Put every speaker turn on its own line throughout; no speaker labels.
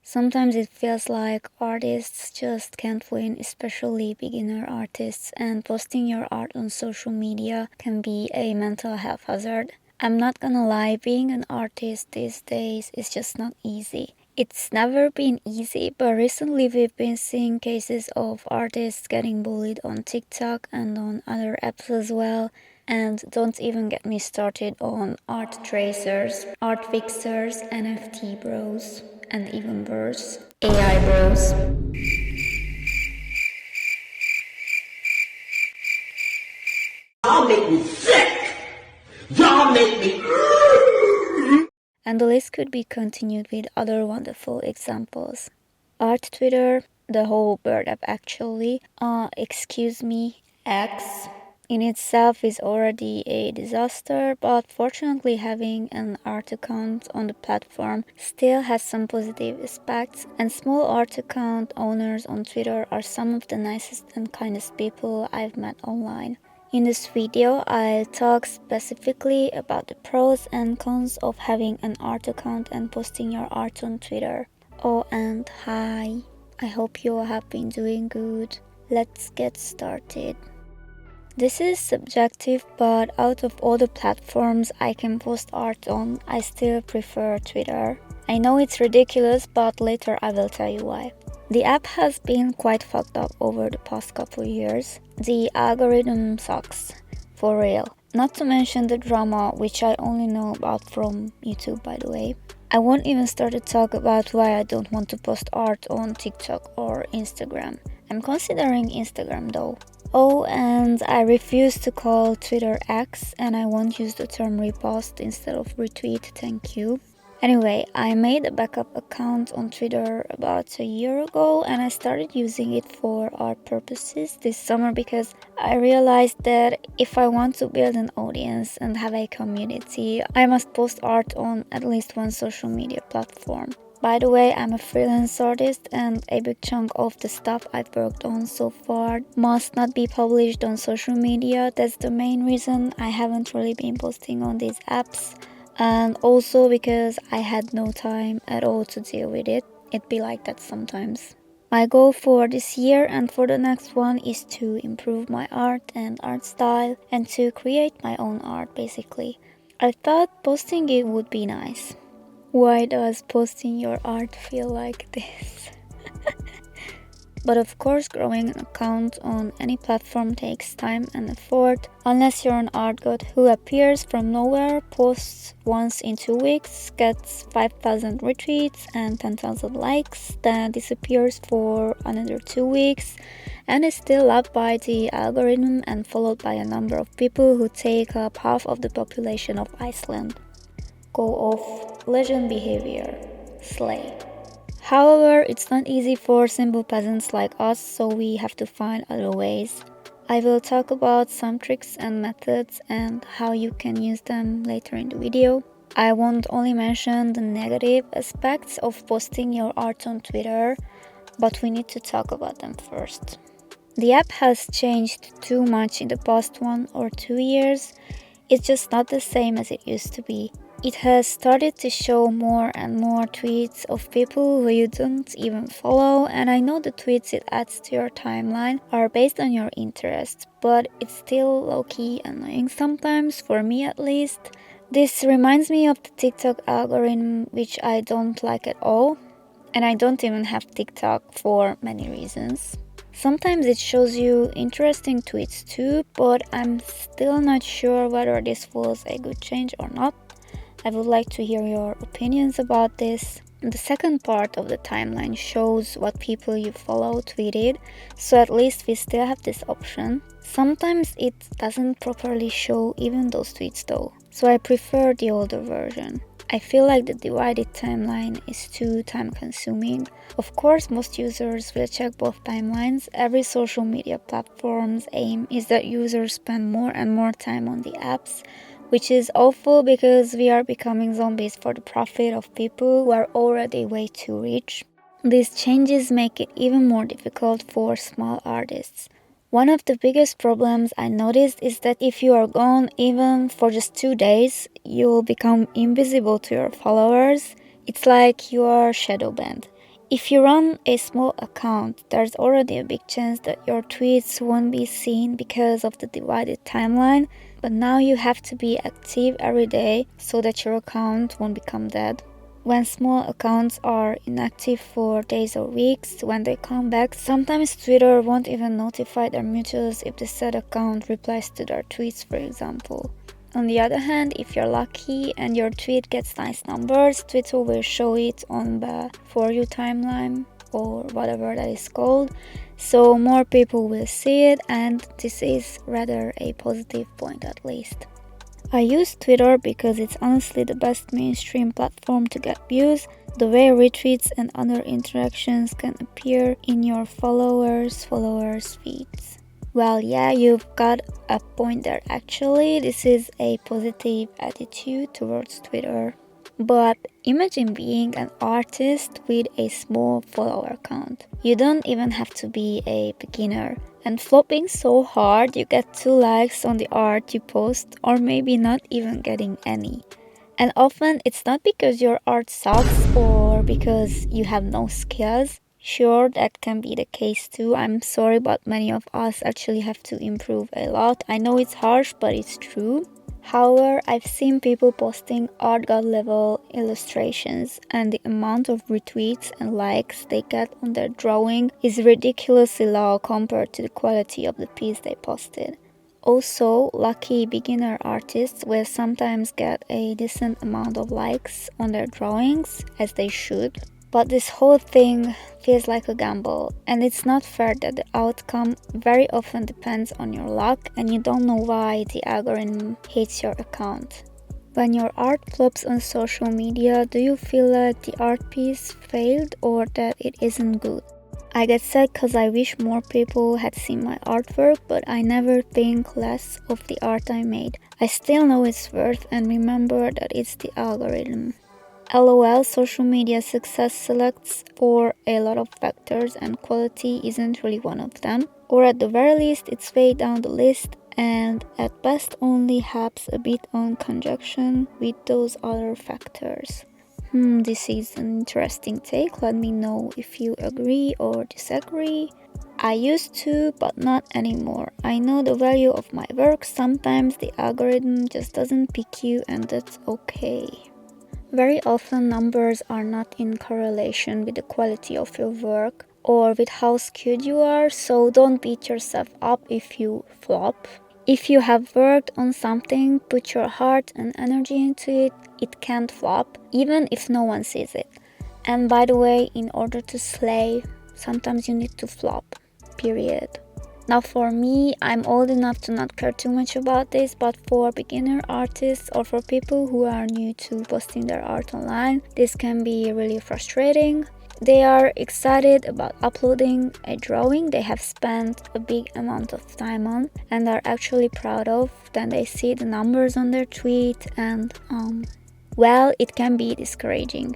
Sometimes it feels like artists just can't win, especially beginner artists, and posting your art on social media can be a mental health hazard. I'm not gonna lie, being an artist these days is just not easy. It's never been easy, but recently we've been seeing cases of artists getting bullied on TikTok and on other apps as well. And don't even get me started on art tracers, art fixers, NFT bros, and even bros, AI bros.
Y'all make me sick. Y'all make me.
And the list could be continued with other wonderful examples. Art Twitter, the whole bird app actually, excuse me, X, in itself is already a disaster, but fortunately having an art account on the platform still has some positive aspects, and small art account owners on Twitter are some of the nicest and kindest people I've met online. In this video, I'll talk specifically about the pros and cons of having an art account and posting your art on Twitter. Oh, and hi, I hope you have been doing good. Let's get started. This is subjective, but out of all the platforms I can post art on, I still prefer Twitter. I know it's ridiculous, but later I will tell you why. The app has been quite fucked up over the past couple years. The algorithm sucks. For real. Not to mention the drama, which I only know about from YouTube, by the way. I won't even start to talk about why I don't want to post art on TikTok or Instagram. I'm considering Instagram though. Oh, and I refuse to call Twitter X, and I won't use the term repost instead of retweet, thank you. Anyway, I made a backup account on Twitter about a year ago, and I started using it for art purposes this summer because I realized that if I want to build an audience and have a community, I must post art on at least one social media platform. By the way, I'm a freelance artist, and a big chunk of the stuff I've worked on so far must not be published on social media. That's the main reason I haven't really been posting on these apps. And also because I had no time at all to deal with it. It'd be like that sometimes. My goal for this year and for the next one is to improve my art and art style and to create my own art basically. I thought posting it would be nice. Why does posting your art feel like this? But of course, growing an account on any platform takes time and effort. Unless you're an art god who appears from nowhere, posts once in 2 weeks, gets 5,000 retweets and 10,000 likes, then disappears for another 2 weeks, and is still loved by the algorithm and followed by a number of people who take up half of the population of Iceland. Go off legend behavior. Slay. However, it's not easy for simple peasants like us, so we have to find other ways. I will talk about some tricks and methods and how you can use them later in the video. I won't only mention the negative aspects of posting your art on Twitter, but we need to talk about them first. The app has changed too much in the past 1 or 2 years. It's just not the same as it used to be. It has started to show more and more tweets of people who you don't even follow, and I know the tweets it adds to your timeline are based on your interests, but it's still low-key annoying sometimes, for me at least. This reminds me of the TikTok algorithm, which I don't like at all, and I don't even have TikTok for many reasons. Sometimes it shows you interesting tweets too, but I'm still not sure whether this was a good change or not. I would like to hear your opinions about this. The second part of the timeline shows what people you follow tweeted, so at least we still have this option. Sometimes it doesn't properly show even those tweets though, so I prefer the older version. I feel like the divided timeline is too time consuming. Of course, most users will check both timelines. Every social media platform's aim is that users spend more and more time on the apps, which is awful because we are becoming zombies for the profit of people who are already way too rich. These changes make it even more difficult for small artists. One of the biggest problems I noticed is that if you are gone even for just 2 days, you'll become invisible to your followers. It's like you are shadow banned. If you run a small account, there's already a big chance that your tweets won't be seen because of the divided timeline, but now you have to be active every day so that your account won't become dead. When small accounts are inactive for days or weeks, when they come back, sometimes Twitter won't even notify their mutuals if the said account replies to their tweets, for example. On the other hand, if you're lucky and your tweet gets nice numbers, Twitter will show it on the For You timeline or whatever that is called, so more people will see it, and this is rather a positive point at least. I use Twitter because it's honestly the best mainstream platform to get views. The way retweets and other interactions can appear in your followers' feeds. Well, yeah, you've got a point there actually. This is a positive attitude towards Twitter. But imagine being an artist with a small follower count. You don't even have to be a beginner. And flopping so hard you get 2 likes on the art you post, or maybe not even getting any. And often it's not because your art sucks or because you have no skills. Sure, that can be the case too. I'm sorry, but many of us actually have to improve a lot. I know it's harsh, but it's true. However, I've seen people posting art god level illustrations, and the amount of retweets and likes they get on their drawing is ridiculously low compared to the quality of the piece they posted. Also, lucky beginner artists will sometimes get a decent amount of likes on their drawings, as they should. But this whole thing feels like a gamble, and it's not fair that the outcome very often depends on your luck and you don't know why the algorithm hates your account. When your art flops on social media, do you feel like the art piece failed or that it isn't good? I get sad because I wish more people had seen my artwork, but I never think less of the art I made. I still know its worth and remember that it's the algorithm. LOL, social media success selects for a lot of factors and quality isn't really one of them. Or at the very least, it's way down the list and at best only helps a bit on conjunction with those other factors. This is an interesting take. Let me know if you agree or disagree. I used to, but not anymore. I know the value of my work. Sometimes the algorithm just doesn't pick you, and that's okay. Very often numbers are not in correlation with the quality of your work or with how skilled you are, so don't beat yourself up if you flop. If you have worked on something, put your heart and energy into it, it can't flop, even if no one sees it. And by the way, in order to slay, sometimes you need to flop. Period. Now for me, I'm old enough to not care too much about this, but for beginner artists or for people who are new to posting their art online, this can be really frustrating. They are excited about uploading a drawing they have spent a big amount of time on and are actually proud of. Then they see the numbers on their tweet and, well, it can be discouraging.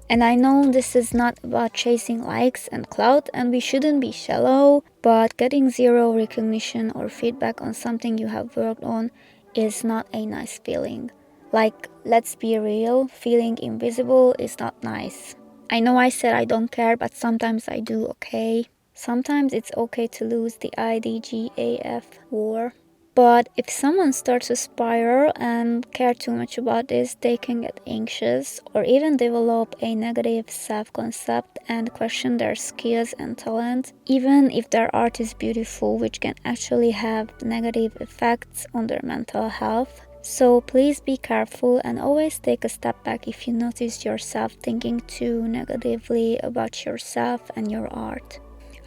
And I know this is not about chasing likes and clout, and we shouldn't be shallow, but getting zero recognition or feedback on something you have worked on is not a nice feeling. Like, let's be real, feeling invisible is not nice. I know I said I don't care, but sometimes I do, okay? Sometimes it's okay to lose the IDGAF war. But if someone starts to spiral and care too much about this, they can get anxious or even develop a negative self-concept and question their skills and talent, even if their art is beautiful, which can actually have negative effects on their mental health. So please be careful and always take a step back if you notice yourself thinking too negatively about yourself and your art.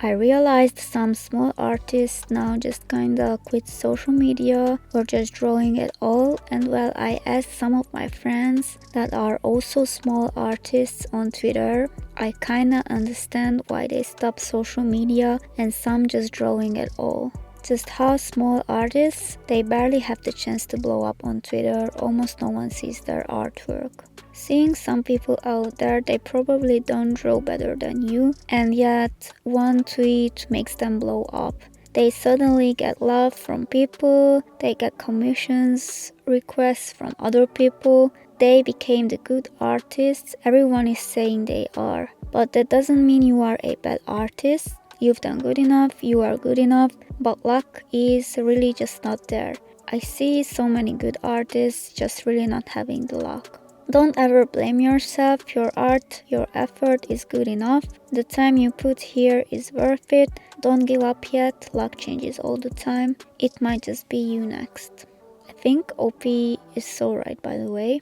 I realized some small artists now just kinda quit social media or just drawing at all, and while I asked some of my friends that are also small artists on Twitter, I kinda understand why they stopped social media and some just drawing at all. Just how small artists, they barely have the chance to blow up on Twitter, almost no one sees their artwork. Seeing some people out there, they probably don't draw better than you, and yet one tweet makes them blow up. They suddenly get love from people, they get commissions, requests from other people. They became the good artists everyone is saying they are. but that doesn't mean you are a bad artist. You've done good enough, you are good enough, but luck is really just not there. I see so many good artists just really not having the luck. Don't ever blame yourself. Your art, your effort is good enough. The time you put here is worth it. Don't give up yet. Luck changes all the time. It might just be you next. I think OP is so right, by the way.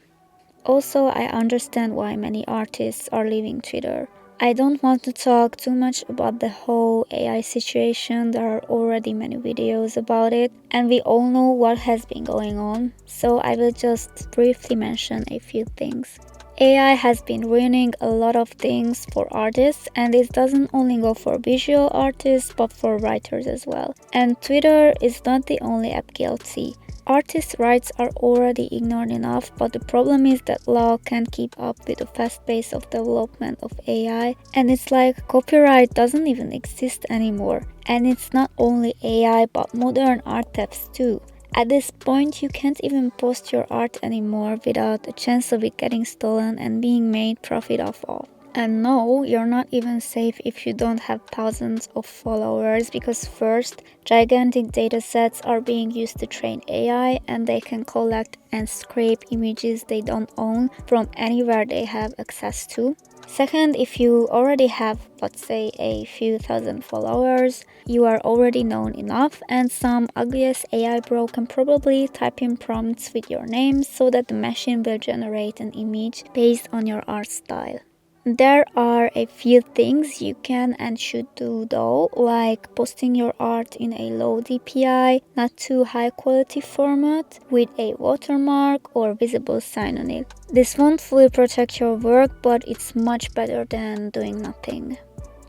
Also, I understand why many artists are leaving Twitter. I don't want to talk too much about the whole AI situation. There are already many videos about it, and we all know what has been going on, so I will just briefly mention a few things. AI has been ruining a lot of things for artists, and this doesn't only go for visual artists but for writers as well. And Twitter is not the only app guilty. Artists' rights are already ignored enough, but the problem is that law can't keep up with the fast pace of development of AI, and it's like copyright doesn't even exist anymore. And it's not only AI but modern art thefts too. At this point, you can't even post your art anymore without a chance of it getting stolen and being made profit off of. And no, you're not even safe if you don't have thousands of followers, because first, gigantic datasets are being used to train AI, and they can collect and scrape images they don't own from anywhere they have access to. Second, if you already have, let's say, a few thousand followers, you are already known enough, and some ugliest AI bro can probably type in prompts with your name so that the machine will generate an image based on your art style. There are a few things you can and should do though, like posting your art in a low DPI, not too high quality format, with a watermark or visible sign on it. This won't fully protect your work, but it's much better than doing nothing.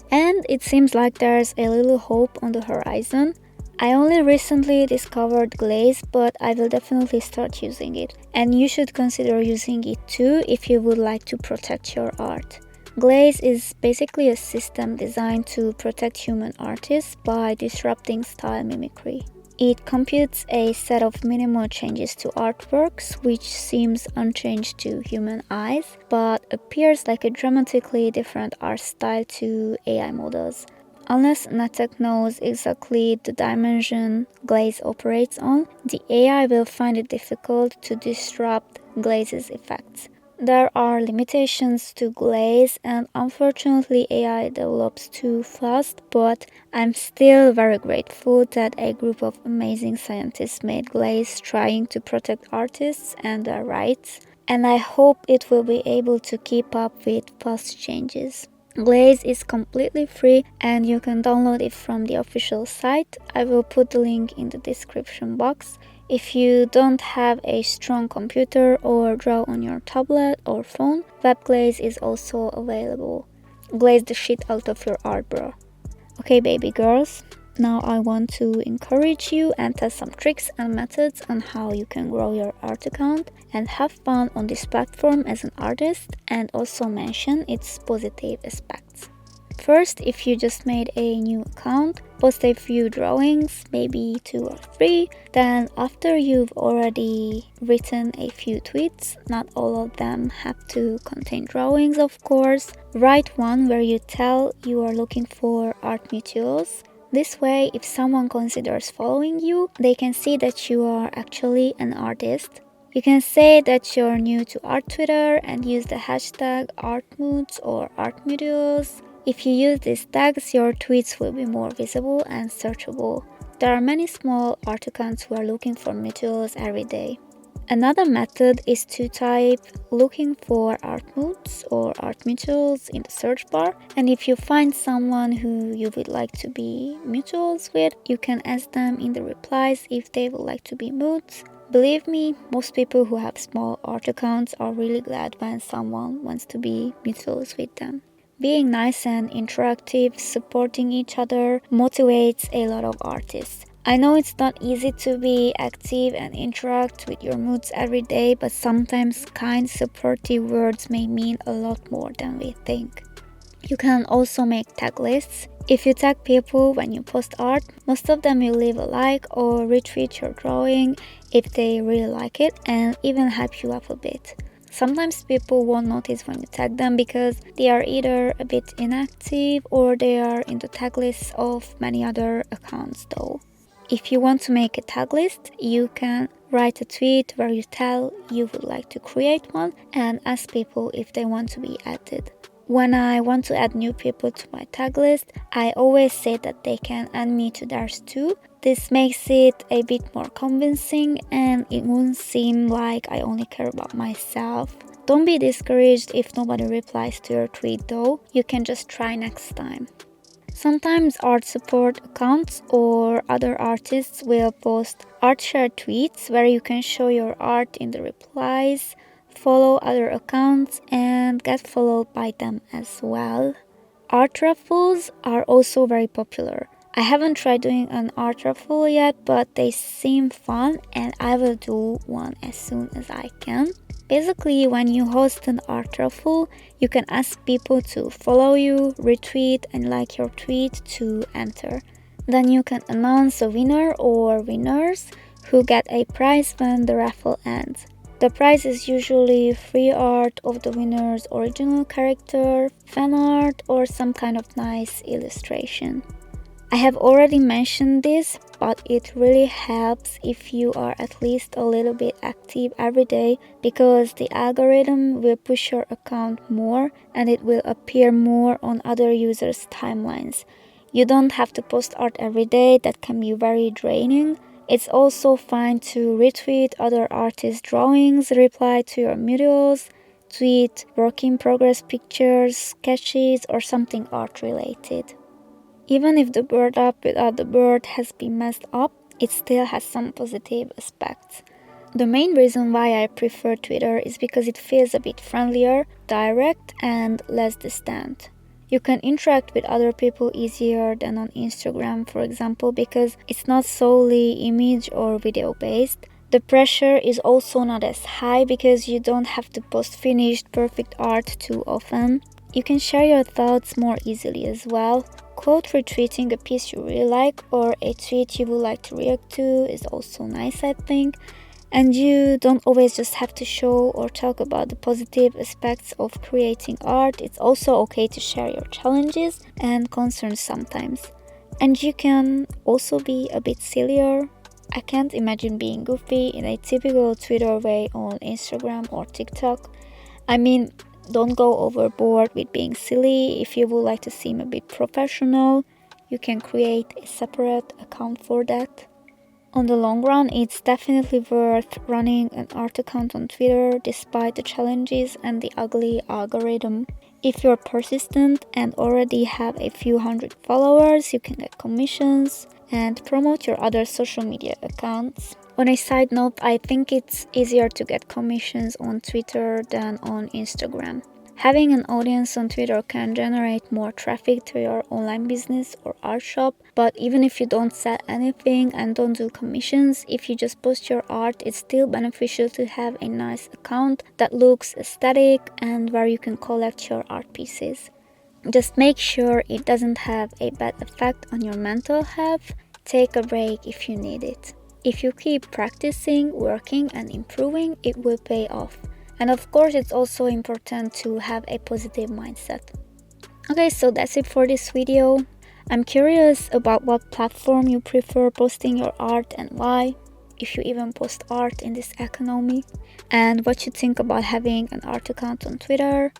And it seems like there's a little hope on the horizon. I only recently discovered glaze, but I will definitely start using it. And you should consider using it too if you would like to protect your art. Glaze is basically a system designed to protect human artists by disrupting style mimicry. It computes a set of minimal changes to artworks, which seems unchanged to human eyes, but appears like a dramatically different art style to AI models. Unless Natech knows exactly the dimension glaze operates on, the AI will find it difficult to disrupt glaze's effects. There are limitations to glaze, and unfortunately AI develops too fast, but I'm still very grateful that a group of amazing scientists made glaze trying to protect artists and their rights, and I hope it will be able to keep up with fast changes. Glaze is completely free and you can download it from the official site. I will put the link in the description box. If you don't have a strong computer or draw on your tablet or phone, WebGlaze is also available. Glaze the shit out of your art, bro. Okay, baby girls, now I want to encourage you and test some tricks and methods on how you can grow your art account and have fun on this platform as an artist, and also mention its positive aspects. First, if you just made a new account, post a few drawings, maybe 2 or 3. Then after you've already written a few tweets, not all of them have to contain drawings of course, write one where you tell you are looking for art materials. This way, if someone considers following you, they can see that you are actually an artist. You can say that you're new to art Twitter and use the hashtag artmoods or artmutuals. If you use these tags, your tweets will be more visible and searchable. There are many small art accounts who are looking for mutuals every day. Another method is to type looking for art moods or art mutuals in the search bar, and if you find someone who you would like to be mutuals with, you can ask them in the replies if they would like to be moods. Believe me, most people who have small art accounts are really glad when someone wants to be mutuals with them. Being nice and interactive, supporting each other, motivates a lot of artists. I know it's not easy to be active and interact with your moods every day, but sometimes kind, supportive words may mean a lot more than we think. You can also make tag lists. If you tag people when you post art, most of them will leave a like or retweet your drawing if they really like it and even hype you up a bit. Sometimes people won't notice when you tag them because they are either a bit inactive or they are in the tag lists of many other accounts though. If you want to make a tag list, you can write a tweet where you tell you would like to create one and ask people if they want to be added. When I want to add new people to my tag list, I always say that they can add me to theirs too. This makes it a bit more convincing and it won't seem like I only care about myself. Don't be discouraged if nobody replies to your tweet though, you can just try next time. Sometimes art support accounts or other artists will post art share tweets where you can show your art in the replies, follow other accounts and get followed by them as well. Art raffles are also very popular. I haven't tried doing an art raffle yet, but they seem fun and I will do one as soon as I can. Basically, when you host an art raffle, you can ask people to follow you, retweet and like your tweet to enter. Then you can announce a winner or winners who get a prize when the raffle ends. The prize is usually free art of the winner's original character, fan art or some kind of nice illustration. I have already mentioned this, but it really helps if you are at least a little bit active every day because the algorithm will push your account more and it will appear more on other users' timelines. You don't have to post art every day, that can be very draining. It's also fine to retweet other artists' drawings, reply to your murals, tweet work in progress pictures, sketches, or something art related. Even if the bird up without the bird has been messed up, it still has some positive aspects. The main reason why I prefer Twitter is because it feels a bit friendlier, direct, and less distant. You can interact with other people easier than on Instagram, for example, because it's not solely image or video based. The pressure is also not as high because you don't have to post finished perfect art too often. You can share your thoughts more easily as well. Quote retweeting a piece you really like or a tweet you would like to react to is also nice, I think. And you don't always just have to show or talk about the positive aspects of creating art. It's also okay to share your challenges and concerns sometimes. And you can also be a bit sillier. I can't imagine being goofy in a typical Twitter way on Instagram or TikTok. I mean, don't go overboard with being silly. If you would like to seem a bit professional, you can create a separate account for that. On the long run, it's definitely worth running an art account on Twitter despite the challenges and the ugly algorithm. If you're persistent and already have a few hundred followers, you can get commissions and promote your other social media accounts. On a side note, I think it's easier to get commissions on Twitter than on Instagram. Having an audience on Twitter can generate more traffic to your online business or art shop, but even if you don't sell anything and don't do commissions, if you just post your art, it's still beneficial to have a nice account that looks aesthetic and where you can collect your art pieces. Just make sure it doesn't have a bad effect on your mental health. Take a break if you need it. If you keep practicing, working and improving, it will pay off. And of course, it's also important to have a positive mindset. Okay, so that's it for this video. I'm curious about what platform you prefer posting your art and why, if you even post art in this economy, and what you think about having an art account on Twitter.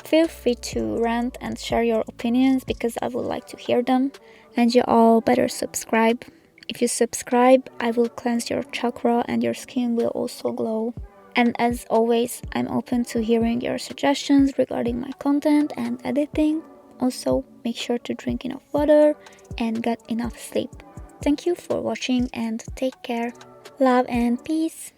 Feel free to rant and share your opinions because I would like to hear them. And you all better subscribe. If you subscribe, I will cleanse your chakra and your skin will also glow. And as always, I'm open to hearing your suggestions regarding my content and editing. Also, make sure to drink enough water and get enough sleep. Thank you for watching and take care. Love and peace.